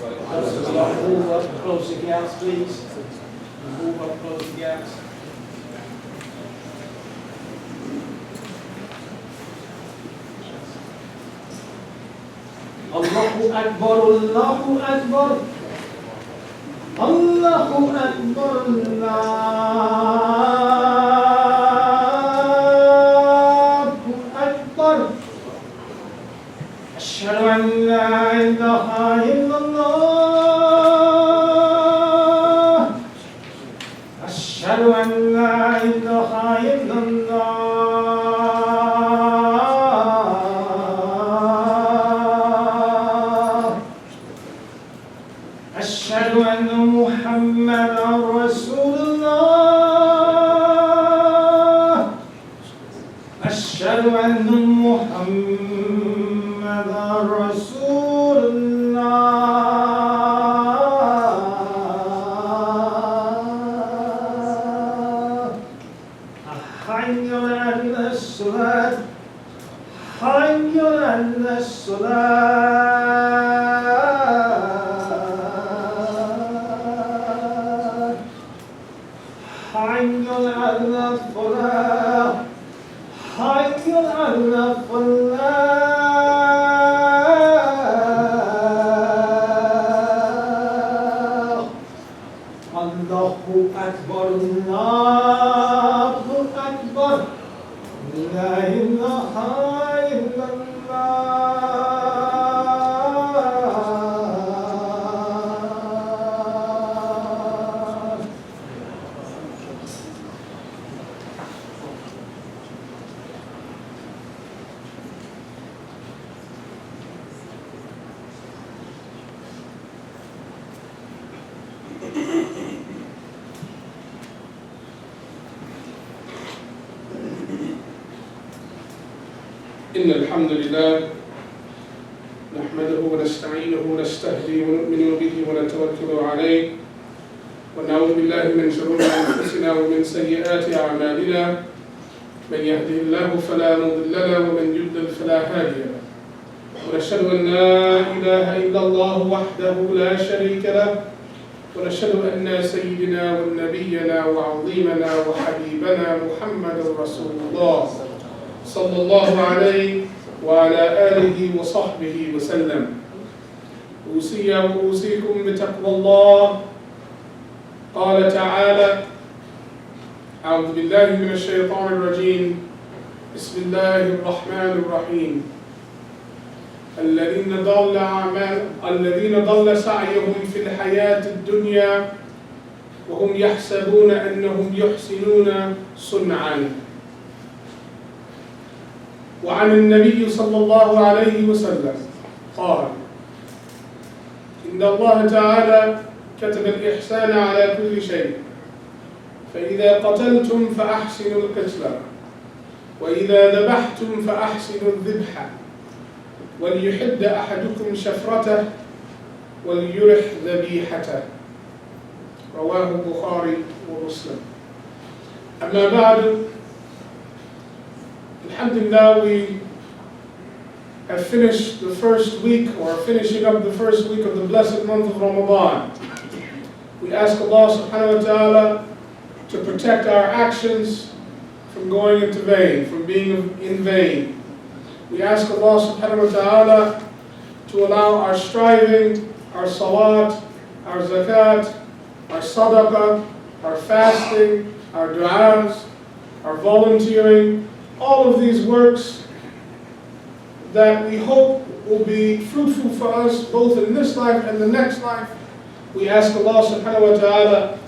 Move up, close the gaps, please. Move up, close the gaps. Allahu Akbar, Allahu Akbar. Allahu Akbar, Allahu Akbar. Ashhadu an la ilaha illallah. Ashhadu an la ilaha illallah. أشهد أن محمدا رسول الله. أشهد أن محمدا رسول الله. حي على الصلاة. حي على الصلاة. حي على الفلاح. حي على الفلاح. الله أكبر، الله أكبر. لا إله إلا الله. إن الحمد لله نحمده ونستعينه ونستهديه ونؤمن به ونتوكل عليه ونعوذ بالله من شرور أنفسنا ومن سيئات أعمالنا. من يهده الله فلا مضل له ومن يضلل فلا هادي له. ونشهد أن لا إله إلا الله وحده لا شريك له. ونشهد أن سيدنا ونبينا وعظيمنا وحبيبنا محمد رسول الله صلى الله عليه وعلى آله وصحبه وسلم. أوصي وأوصيكم بتقوى الله. قال تعالى: أعوذ بالله من الشيطان الرجيم. بسم الله الرحمن الرحيم. الذين ضل سعيهم في الحياة الدنيا وهم يحسبون أنهم يحسنون صنعا. وعن النبي صلى الله عليه وسلم قال: إن الله تعالى كتب الإحسان على كل شيء، فإذا قتلتم فأحسنوا القتل، وإذا ذبحتم فأحسنوا الذبح، وليحد أحدكم شفرته وليرح ذبيحته. رواه البخاري ومسلم. أما بعد، Alhamdulillah, we have finished the first week, or finishing up the first week of the blessed month of Ramadan. We ask Allah subhanahu wa ta'ala to protect our actions from going into vain, from being in vain. We ask Allah subhanahu wa ta'ala to allow our striving, our salat, our zakat, our sadaqah, our fasting, our du'as, our volunteering, all of these works that we hope will be fruitful for us both in this life and the next life. We ask Allah subhanahu wa ta'ala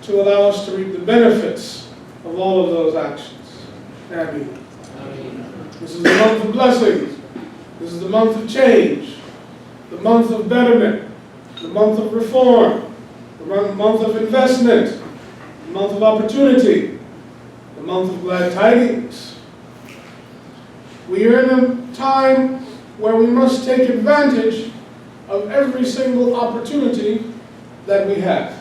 to allow us to reap the benefits of all of those actions. Ameen. This is the month of blessings. This is the month of change, the month of betterment, the month of reform, the month of investment, the month of opportunity, the month of glad tidings. We are in a time where we must take advantage of every single opportunity that we have.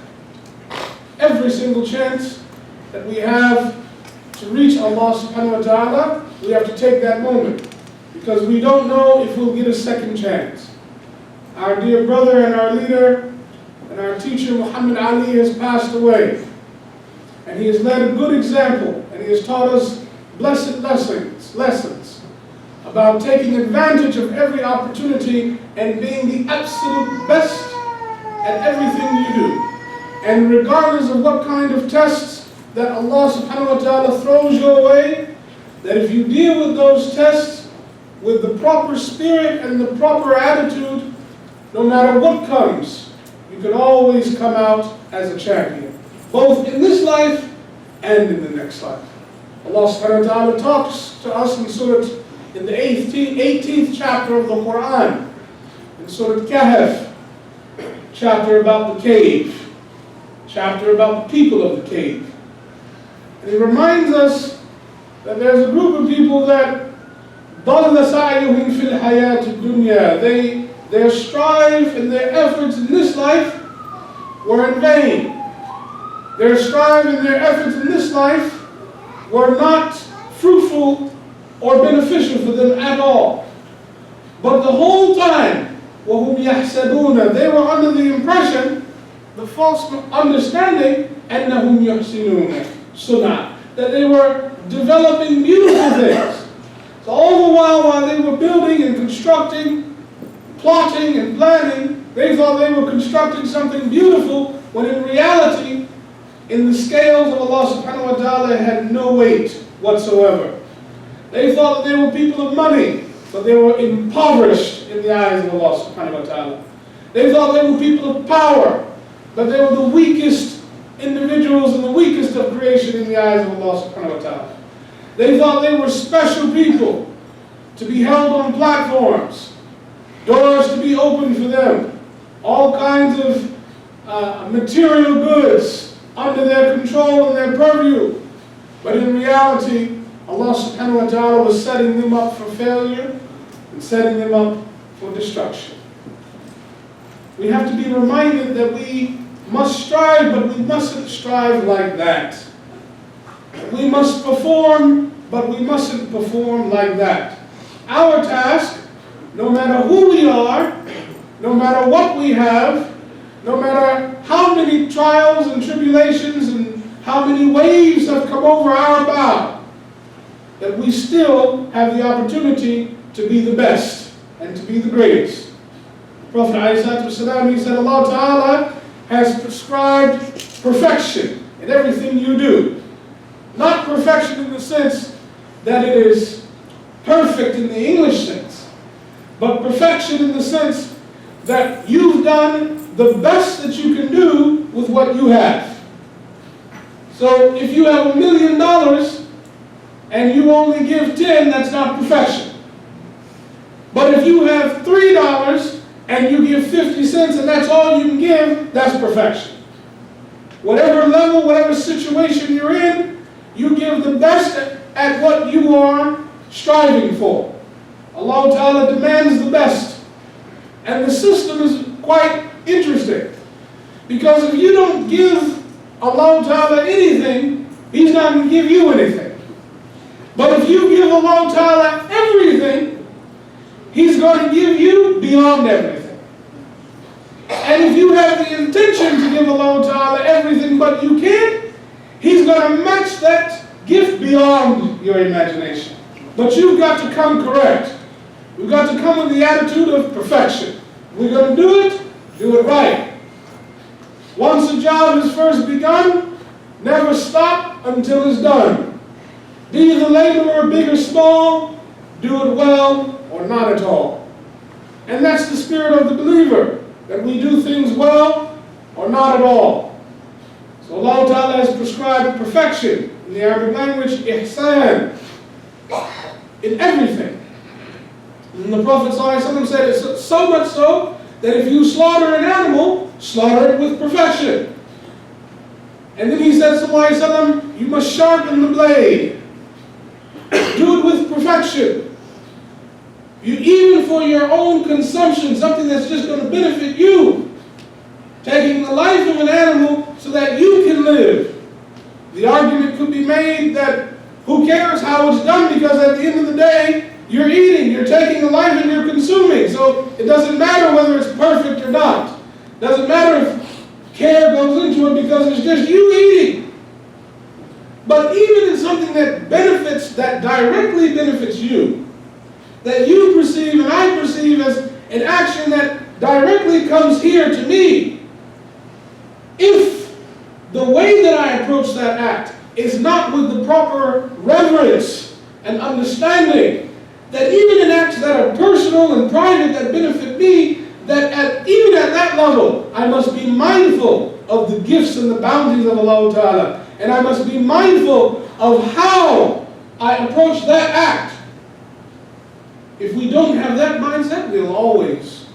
Every single chance that we have to reach Allah subhanahu wa ta'ala, we have to take that moment. Because we don't know if we'll get a second chance. our dear brother and our leader and our teacher Muhammad Ali has passed away. And he has led a good example, and he has taught us blessed lessons about taking advantage of every opportunity and being the absolute best at everything you do. And regardless of what kind of tests that Allah subhanahu wa ta'ala throws your way, that if you deal with those tests with the proper spirit and the proper attitude, no matter what comes, you can always come out as a champion, both in this life and in the next life. Allah subhanahu wa ta'ala talks to us in the 18th chapter of the Quran, in Surah Kahf, chapter about the cave, chapter about the people of the cave. And he reminds us that there's a group of people that ضَلَّ سَعْيُهُمْ فِي الْحَيَاةِ الدُّنْيَا. Their strive and their efforts in this life were in vain. Their strive and their efforts in this life were not fruitful or beneficial for them at all. But the whole time, وَهُمْ يَحْسَبُونَ, they were under the impression, the false understanding, أَنَّهُمْ يُحْسِنُونَ صُنْعًا, that they were developing beautiful things. So all the while they were building and constructing, plotting and planning, they thought they were constructing something beautiful, when in reality, in the scales of Allah subhanahu wa ta'ala, it had no weight whatsoever. They thought that they were people of money, but they were impoverished in the eyes of Allah subhanahu wa ta'ala. They thought they were people of power, but they were the weakest individuals and the weakest of creation in the eyes of Allah subhanahu wa ta'ala. They thought they were special people to be held on platforms, doors to be opened for them, all kinds of material goods under their control and their purview. But in reality, Allah subhanahu wa ta'ala was setting them up for failure and setting them up for destruction. We have to be reminded that we must strive, but we mustn't strive like that. We must perform, but we mustn't perform like that. Our task, no matter who we are, no matter what we have, no matter how many trials and tribulations and how many waves have come over our bow, that we still have the opportunity to be the best and to be the greatest. Prophet ﷺ, he said, Allah Ta'ala has prescribed perfection in everything you do. Not perfection in the sense that it is perfect in the English sense, but perfection in the sense that you've done the best that you can do with what you have. So if you have $1 million and you only give 10, that's not perfection. But if you have $3 and you give 50 cents and that's all you can give, that's perfection. Whatever level, whatever situation you're in, you give the best at what you are striving for. Allah Ta'ala demands the best. And the system is quite interesting. Because if you don't give Allah Ta'ala anything, He's not going to give you anything. But if you give Allah Ta'ala everything, He's going to give you beyond everything. And if you have the intention to give Allah Ta'ala everything but you can't, He's going to match that gift beyond your imagination. But you've got to come correct. We've got to come with the attitude of perfection. We're going to do it right. Once a job is first begun, never stop until it's done. Be the laborer big or small, do it well or not at all. And that's the spirit of the believer, that we do things well or not at all. So Allah Ta'ala has prescribed perfection in the Arabic language, ihsan, in everything. And the Prophet ﷺ said it's so much so that if you slaughter an animal, slaughter it with perfection. And then he said, ﷺ, you must sharpen the blade. Do it with perfection. Even for your own consumption, something that's just going to benefit you. Taking the life of an animal so that you can live. The argument could be made that who cares how it's done, because at the end of the day, You're eating, you're taking a life, and you're consuming. So it doesn't matter whether it's perfect or not. It doesn't matter if care goes into it because it's just you eating. But even in something that benefits, that directly benefits you, that you perceive and I perceive as an action that directly comes here to me, if the way that I approach that act is not with the proper reverence and understanding, that even in acts that are personal and private that benefit me, that even at that level, I must be mindful of the gifts and the bounties of Allah Ta'ala. And I must be mindful of how I approach that act. If we don't have that mindset, we'll always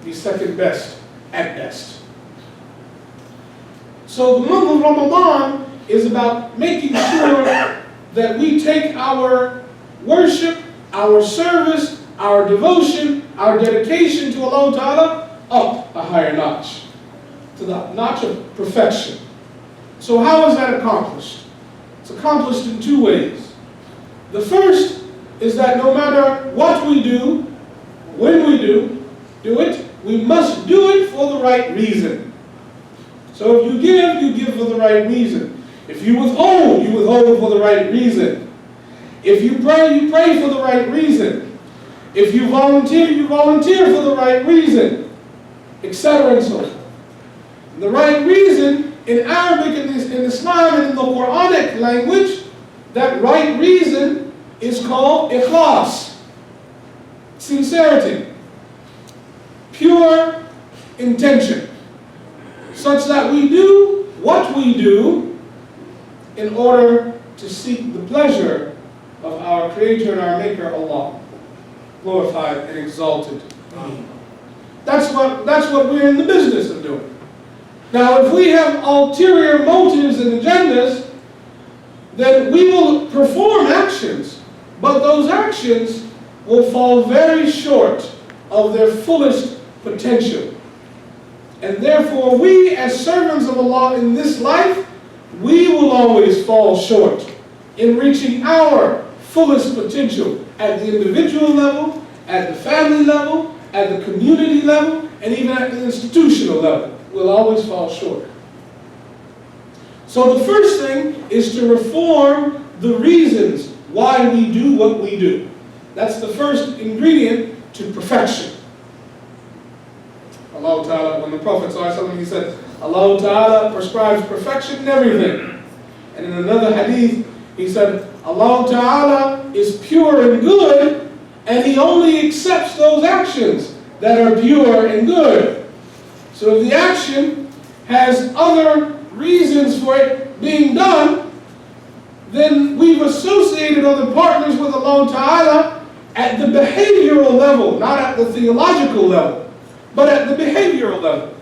be second best at best. So the month of Ramadan is about making sure that we take our worship, our service, our devotion, our dedication to Allah Ta'ala up a higher notch, to the notch of perfection. So how is that accomplished? It's accomplished in two ways. The first is that no matter what we do, when we do it, we must do it for the right reason. So if you give for the right reason. If you withhold for the right reason. If you pray for the right reason. If you volunteer for the right reason, etc. and so forth. The right reason, in Arabic, in Islam, and in the Quranic language, that right reason is called ikhlas, sincerity, pure intention, such that we do what we do in order to seek the pleasure of our Creator and our Maker, Allah, glorified and exalted. That's what we're in the business of doing. Now, if we have ulterior motives and agendas, then we will perform actions, but those actions will fall very short of their fullest potential. And therefore, we as servants of Allah in this life, we will always fall short in reaching our fullest potential at the individual level, at the family level, at the community level, and even at the institutional level. We'll always fall short. So the first thing is to reform the reasons why we do what we do. That's the first ingredient to perfection. Allah Ta'ala, when the Prophet ﷺ, he said, Allah Ta'ala prescribes perfection in everything. And in another hadith, he said, Allah Ta'ala is pure and good, and He only accepts those actions that are pure and good. So if the action has other reasons for it being done, then we've associated other partners with Allah Ta'ala at the behavioral level, not at the theological level, but at the behavioral level.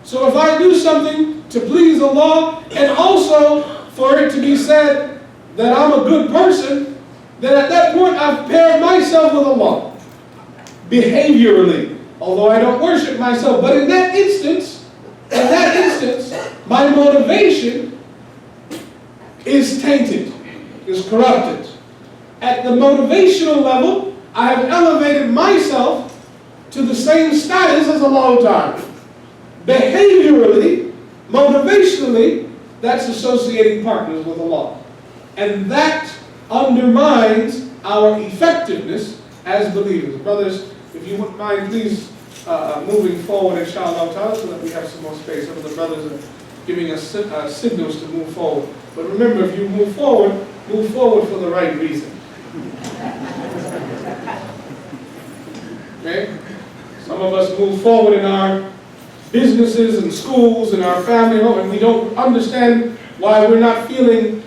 So if I do something to please Allah, and also for it to be said that I'm a good person, then at that point I've paired myself with Allah, behaviorally. Although I don't worship myself, but in that instance, my motivation is tainted, is corrupted. At the motivational level, I have elevated myself to the same status as Allah Ta'ala. Behaviorally, motivationally, that's associating partners with Allah. And that undermines our effectiveness as believers. Brothers, if you wouldn't mind, please moving forward, inshallah ta'ala, so that we have some more space. Some of the brothers are giving us signals to move forward. But remember, if you move forward for the right reason. Okay? Some of us move forward in our businesses and schools and our family home, and we don't understand why we're not feeling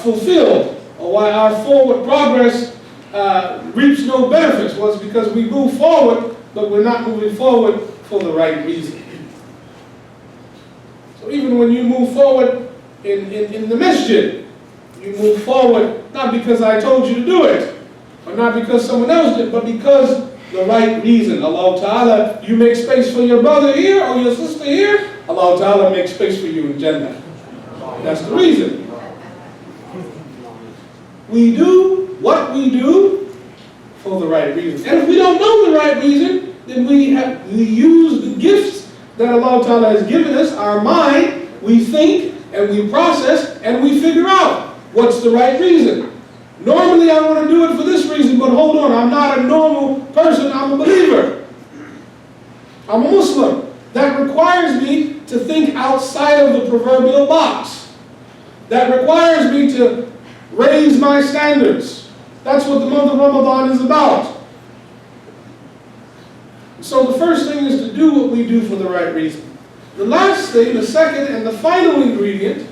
fulfilled, or why our forward progress reaps no benefits. Well, it's because we move forward, but we're not moving forward for the right reason. So even when you move forward in the masjid, you move forward not because I told you to do it, or not because someone else did, but because the right reason. Allah Ta'ala, you make space for your brother here or your sister here, Allah Ta'ala makes space for you in Jannah. That's the reason. we do what we do for the right reason. And if we don't know the right reason, then we use the gifts that Allah Ta'ala has given us, our mind, we think and we process and we figure out what's the right reason. Normally I want to do it for this reason, but hold on, I'm not a normal person, I'm a believer. I'm a Muslim. That requires me to think outside of the proverbial box. That requires me to raise my standards. That's what the month of Ramadan is about. So the first thing is to do what we do for the right reason. The last thing, the second and the final ingredient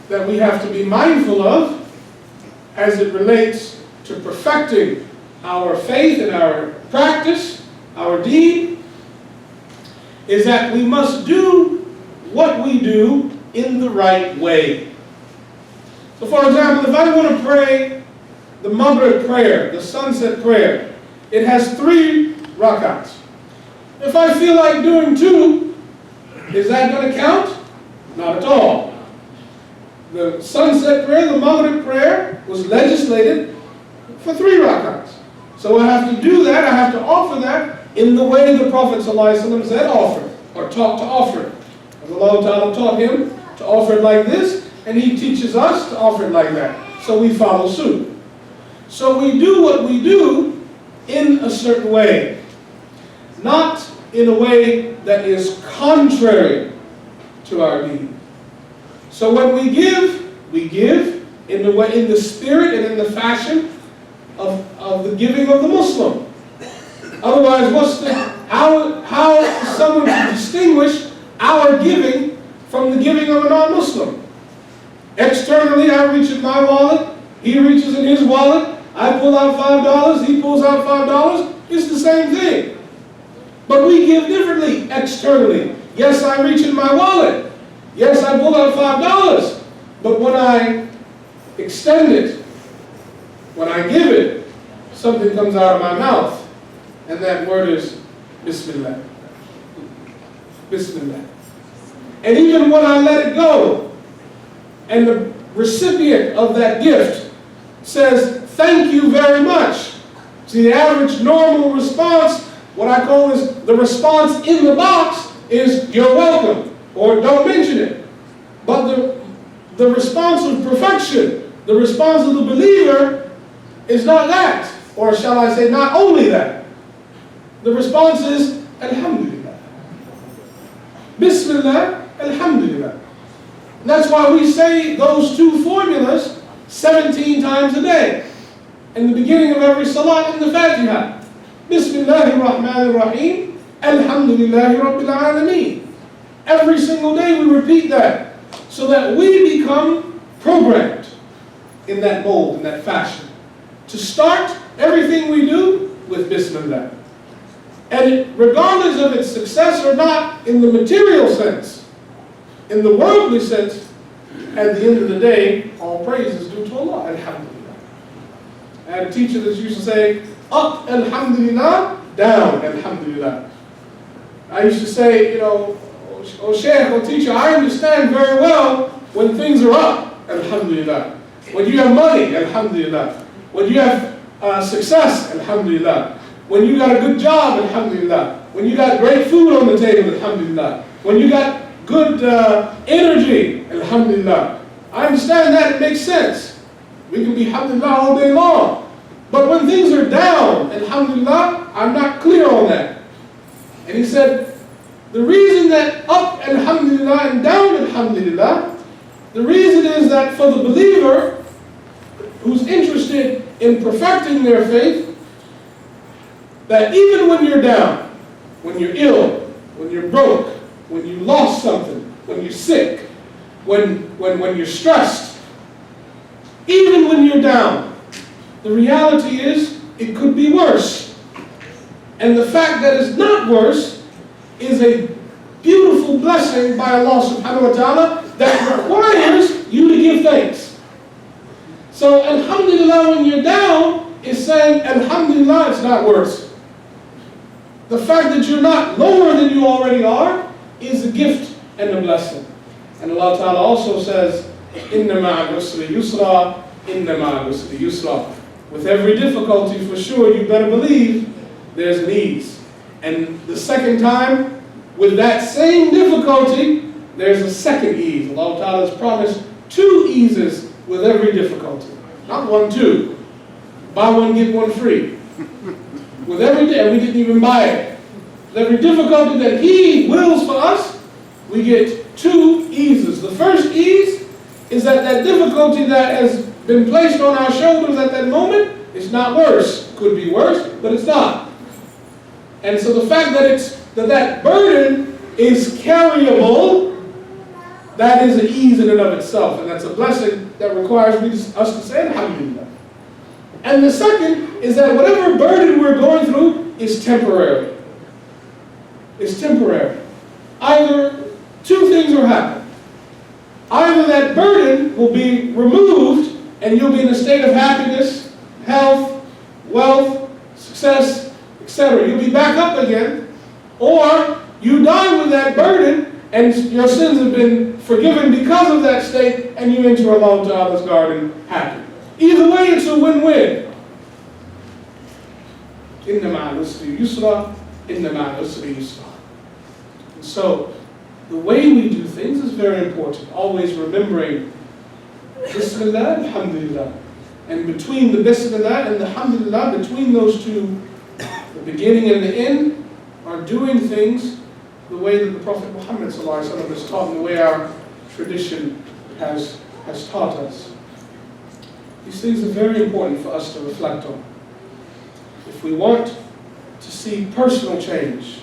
that we have to be mindful of as it relates to perfecting our faith and our practice, our deed, is that we must do what we do in the right way. So for example, if I want to pray the Maghrib prayer, the sunset prayer, it has 3 rakats. If I feel like doing 2, is that going to count? Not at all. The sunset prayer, the Maghrib prayer, was legislated for 3 rakats. So I have to do that, I have to offer that in the way the Prophet ﷺ said offer, or taught to offer it. Allah Ta'ala taught him to offer it like this, and he teaches us to offer it like that. So we follow suit. So we do what we do in a certain way, not in a way that is contrary to our deed. So when we give in the way, in the spirit and in the fashion of the giving of the Muslim. Otherwise, how is someone to distinguish our giving from the giving of a non-Muslim? Externally, I reach in my wallet, he reaches in his wallet, I pull out $5, he pulls out $5. It's the same thing. But we give differently externally. Yes, I reach in my wallet. Yes, I pull out $5. But when I extend it, when I give it, something comes out of my mouth. And that word is Bismillah. Bismillah. And even when I let it go, and the recipient of that gift says, thank you very much. See, the average normal response, what I call is the response in the box, is you're welcome, or don't mention it. But the response of perfection, the response of the believer, is not that. Or shall I say, not only that. The response is, Alhamdulillah. Bismillah, Alhamdulillah. And that's why we say those 2 formulas 17 times a day. In the beginning of every salat in the Fatiha. Bismillahir Rahmanir Rahim, Alhamdulillahi Rabbil Alameen. Every single day we repeat that, so that we become programmed in that mold, in that fashion. To start everything we do with Bismillah. And regardless of its success or not in the material sense, in the worldly sense, at the end of the day, all praise is due to Allah, Alhamdulillah. I had a teacher that used to say, up, Alhamdulillah, down, Alhamdulillah. I used to say, you know, oh Sheikh, oh teacher, I understand very well when things are up, Alhamdulillah. When you have money, Alhamdulillah. When you have success, Alhamdulillah. When you got a good job, Alhamdulillah. When you got great food on the table, Alhamdulillah. When you got good energy, Alhamdulillah. I understand that, it makes sense. We can be Alhamdulillah all day long. But when things are down, Alhamdulillah, I'm not clear on that. And he said, the reason that up, Alhamdulillah, and down, Alhamdulillah, the reason is that for the believer who's interested in perfecting their faith, that even when you're down, when you're ill, when you're broke, when you lost something, when you're sick, when you're stressed, even when you're down, the reality is it could be worse. And the fact that it's not worse is a beautiful blessing by Allah subhanahu wa ta'ala that requires you to give thanks. So Alhamdulillah, when you're down, is saying Alhamdulillah, it's not worse. The fact that you're not lower than you already are is a gift and a blessing. And Allah Ta'ala also says, Inna ma'al usri yusra, inna ma'al usri yusra. With every difficulty, for sure, you better believe there's an ease. And the second time, with that same difficulty, there's a second ease. Allah Ta'ala has promised 2 eases with every difficulty. Not 1, 2. Buy one, get one free. With every day, and we didn't even buy it. With every difficulty that He wills for us, we get 2 eases. The first ease is that that difficulty that has been placed on our shoulders at that moment is not worse. Could be worse, but it's not. And so the fact that that burden is carryable, that is an ease in and of itself. And that's a blessing that requires us to say alhamdulillah. And the second is that whatever burden we're going through is temporary. It's temporary. Either 2 things will happen. Either that burden will be removed and you'll be in a state of happiness, health, wealth, success, etc. You'll be back up again. Or you die with that burden and your sins have been forgiven because of that state and you enter Allah Ta'ala's garden happy. Either way, it's a win-win. Inna ma'al usri yusra, inna ma'al usri yusra. And so, the way we do things is very important. Always remembering Bismillah, Alhamdulillah. And between the Bismillah and the Alhamdulillah, between those 2, the beginning and the end, are doing things the way that the Prophet Muhammad ﷺ has taught, and the way our tradition has taught us. These things are very important for us to reflect on. If we want to see personal change,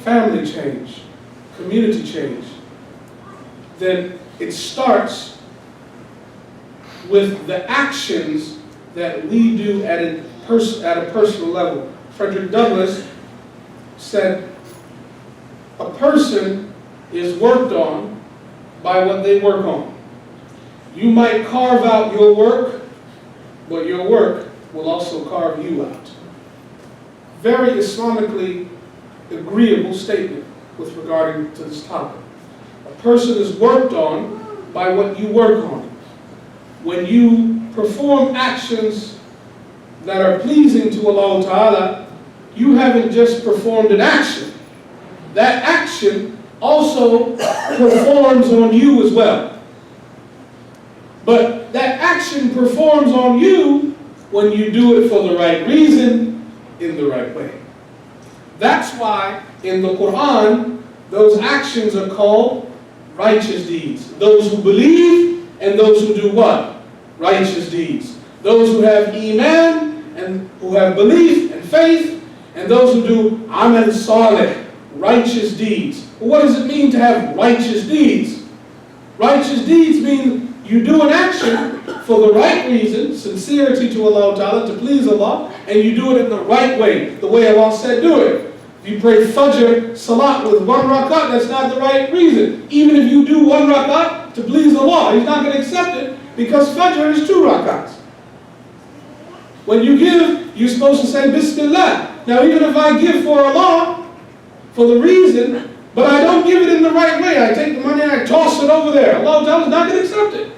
family change, community change, then it starts with the actions that we do at a personal level. Frederick Douglass said, a person is worked on by what they work on. You might carve out your work, but your work will also carve you out. Very Islamically agreeable statement with regarding to this topic. A person is worked on by what you work on. When you perform actions that are pleasing to Allah Ta'ala, you haven't just performed an action. That action also performs on you as well. But that action performs on you when you do it for the right reason, in the right way. That's why in the Quran, those actions are called righteous deeds. Those who believe and those who do what? Righteous deeds. Those who have Iman and who have belief and faith, and those who do Amal Salih, righteous deeds. Well, what does it mean to have righteous deeds? Righteous deeds mean you do an action for the right reason, sincerity to Allah Ta'ala, to please Allah, and you do it in the right way, the way Allah said do it. If you pray Fajr Salat with 1 rakat, that's not the right reason. Even if you do 1 rakat to please Allah, He's not going to accept it because Fajr is 2 rakats. When you give, you're supposed to say Bismillah. Now even if I give for Allah, for the reason, but I don't give it in the right way, I take the money and I toss it over there, Allah Ta'ala is not going to accept it.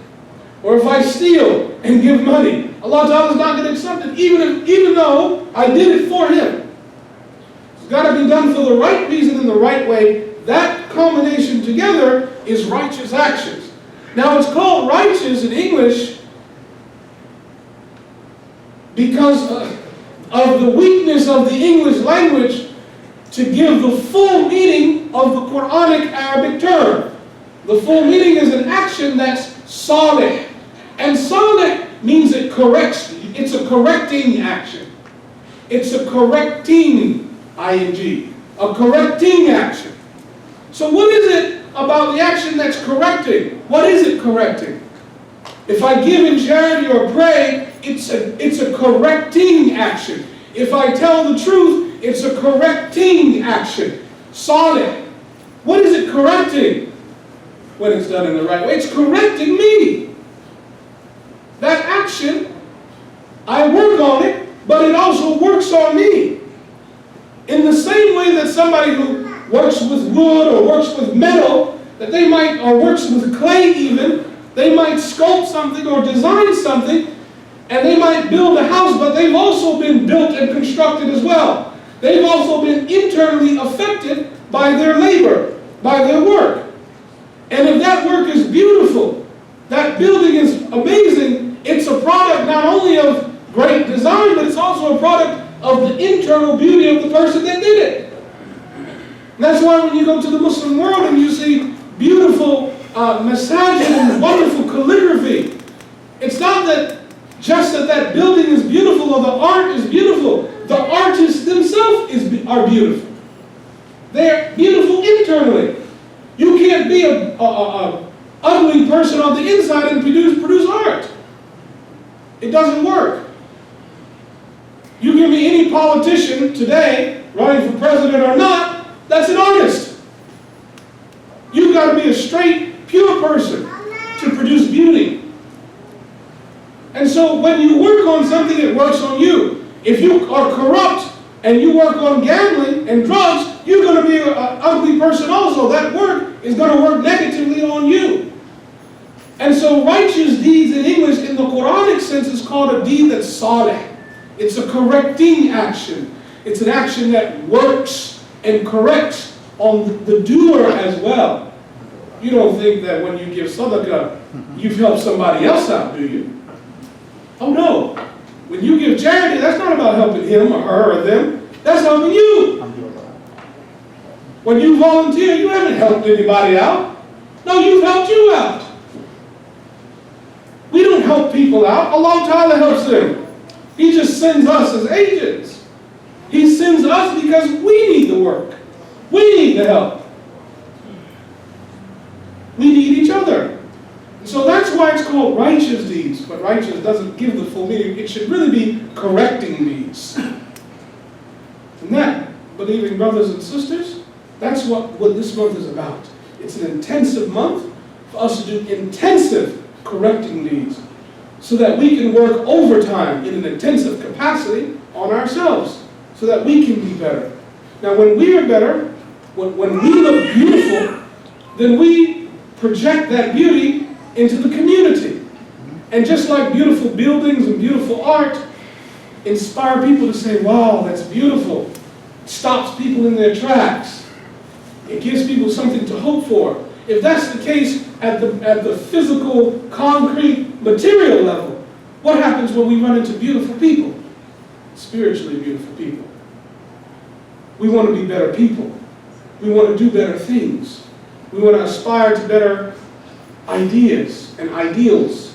Or if I steal and give money, Allah Ta'ala is not going to accept it, even though I did it for Him. It's got to be done for the right reason in the right way. That combination together is righteous actions. Now it's called righteous in English because of the weakness of the English language to give the full meaning of the Quranic Arabic term. The full meaning is an action that's salih. And salih means it corrects. It's a correcting action. It's a correcting ing. A correcting action. So what is it about the action that's correcting? What is it correcting? If I give in charity or pray, it's a correcting action. If I tell the truth, it's a correcting action. Salih. What is it correcting? When it's done in the right way, it's correcting me. That action, I work on it, but it also works on me. In the same way that somebody who works with wood or works with metal, or works with clay even, they might sculpt something or design something, And they might build a house, but they've also been built and constructed as well. They've also been internally affected by their labor, by their work. And if that work is beautiful, that building is amazing, it's a product not only of great design, but it's also a product of the internal beauty of the person that did it. And that's why when you go to the Muslim world and you see beautiful masajid and wonderful calligraphy, it's not that just that building is beautiful or the art is beautiful. The artists themselves are beautiful. They're beautiful internally. You can't be a ugly person on the inside and produce art. It doesn't work. You give me any politician today, running for president or not, that's an artist. You've got to be a straight, pure person to produce beauty. And so when you work on something, it works on you. If you are corrupt and you work on gambling and drugs, you're going to be an ugly person also. That work is going to work negatively on you. And so righteous deeds in English, in the Quranic sense, is called a deed that's salih. It's a correcting action. It's an action that works and corrects on the doer as well. You don't think that when you give sadaqah, you've helped somebody else out, do you? Oh no. When you give charity, that's not about helping him or her or them. That's helping you. When you volunteer, you haven't helped anybody out. No, you've helped you out. We don't help people out. Allah Ta'ala helps them. He just sends us as agents. He sends us because we need the work. We need the help. We need each other. So that's why it's called righteous deeds. But righteous doesn't give the full meaning. It should really be correcting deeds. And that, believing brothers and sisters, that's what this month is about. It's an intensive month for us to do intensive correcting deeds so that we can work overtime in an intensive capacity on ourselves so that we can be better. Now when we are better, when we look beautiful, then we project that beauty into the community. And just like beautiful buildings and beautiful art inspire people to say, wow, that's beautiful. It stops people in their tracks. It gives people something to hope for. If that's the case at the physical, concrete, material level, what happens when we run into beautiful people? Spiritually beautiful people. We want to be better people. We want to do better things. We want to aspire to better ideas and ideals.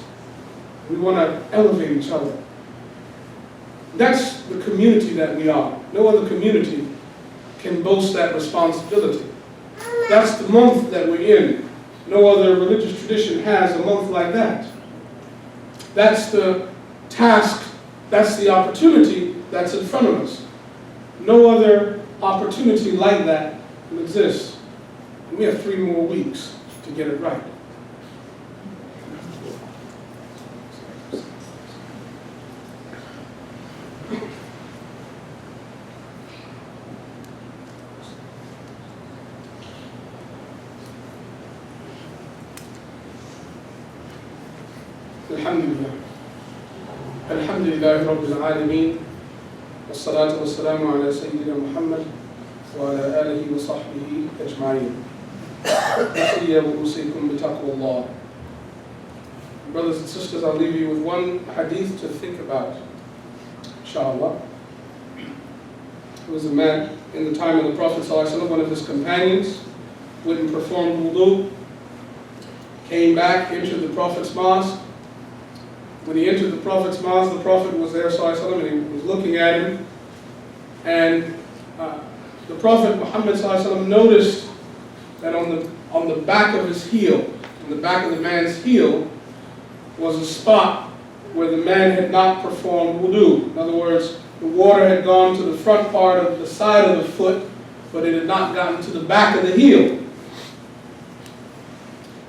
We want to elevate each other. That's the community that we are. No other community can boast that responsibility. That's the month that we're in. No other religious tradition has a month like that. That's the task, that's the opportunity that's in front of us. No other opportunity like that will exist. And we have 3 more weeks to get it right. الحمد لله رب العالمين والصلاة والسلام على سيدنا محمد وعلى آله وصحبه أجمعين. أوصي وأوصيكم بتقوى الله. Brothers and sisters, I'll leave you with one hadith to think about, inshallah. There was a man in the time of the Prophet ﷺ, one of his companions, went and performed wudu, came back, entered the Prophet's mosque. When he entered the Prophet's mosque, the Prophet was there, ﷺ, and he was looking at him. And the Prophet Muhammad ﷺ noticed that on the back of his heel, on the back of the man's heel, was a spot where the man had not performed wudu. In other words, the water had gone to the front part of the side of the foot, but it had not gotten to the back of the heel.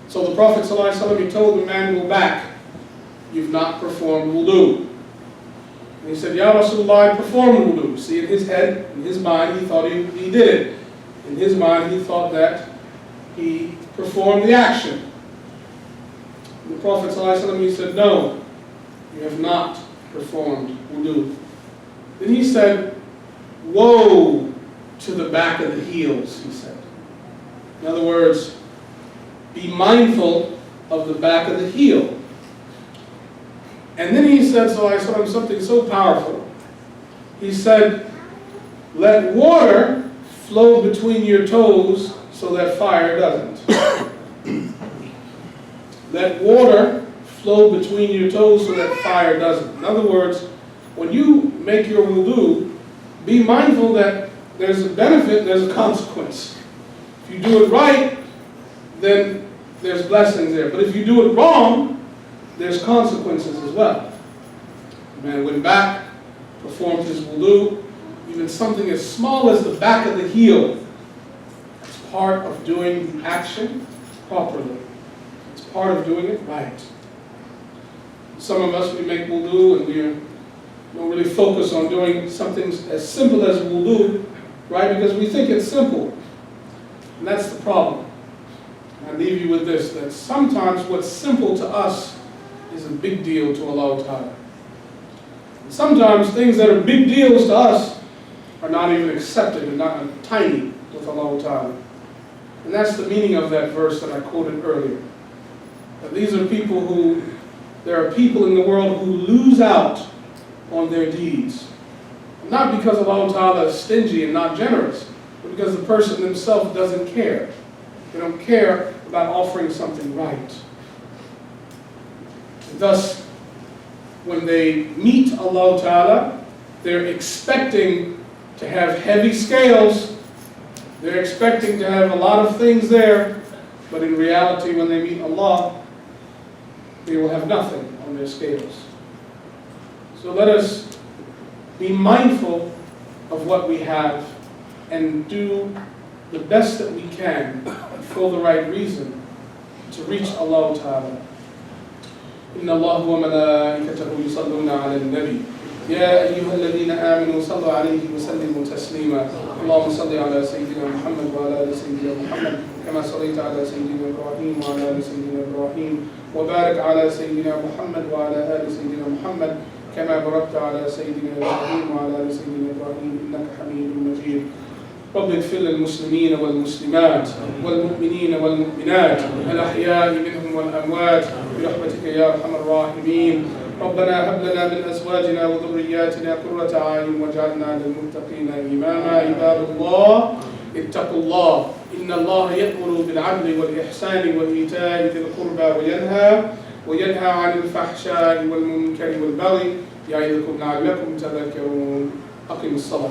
So the Prophet ﷺ, he told the man, go back. You've not performed wudu. And he said, Ya Rasulullah, I performed wudu. See, in his head, in his mind, he thought he did it. In his mind, he thought that he performed the action. And the Prophet ﷺ, he said, no, you have not performed wudu. Then he said, woe to the back of the heels, he said. In other words, be mindful of the back of the heel. And then he said, so I saw him something so powerful. He said, let water flow between your toes so that fire doesn't. Let water flow between your toes so that fire doesn't. In other words, when you make your wudu, be mindful that there's a benefit, there's a consequence. If you do it right, then there's blessings there. But if you do it wrong, there's consequences as well. The man went back, performed his wudu, even something as small as the back of the heel. It's part of doing the action properly. It's part of doing it right. Some of us, we make wudu and we don't really focus on doing something as simple as wudu, right? Because we think it's simple. And that's the problem. I leave you with this, that sometimes what's simple to us is a big deal to Allah Ta'ala. And sometimes things that are big deals to us are not even accepted and not tiny with Allah Ta'ala. And that's the meaning of that verse that I quoted earlier. That these are people who, there are people in the world who lose out on their deeds. Not because Allah Ta'ala is stingy and not generous, but because the person himself doesn't care. They don't care about offering something right. Thus, when they meet Allah Ta'ala, they're expecting to have heavy scales. They're expecting to have a lot of things there, but in reality, when they meet Allah, they will have nothing on their scales. So let us be mindful of what we have and do the best that we can for the right reason to reach Allah Ta'ala. إن الله وملائكته يصلون على النبي يا أيها الذين آمنوا صلوا عليه وسلموا تسليما اللهم صل على سيدنا محمد وعلى آل سيدنا محمد كما صليت على سيدنا إبراهيم وعلى آل سيدنا إبراهيم وبارك على سيدنا محمد وعلى آل سيدنا محمد كما باركت على سيدنا إبراهيم وعلى آل سيدنا إبراهيم إنك حميد مجيد رب اغفر للمسلمين والمسلمات والمؤمنين والمؤمنات الأحياء منهم والأموات برحمتك يا أرحم الراحمين ربنا هب لنا من أزواجنا وذرياتنا قرة أعين واجعلنا للمتقين إماما عباد الله اتقوا الله إن الله يأمر بالعدل والإحسان وإيتاء ذي القربى وينهى عن الفحشاء والمنكر والبغي يعظكم لعلكم تذكرون أقم الصلاة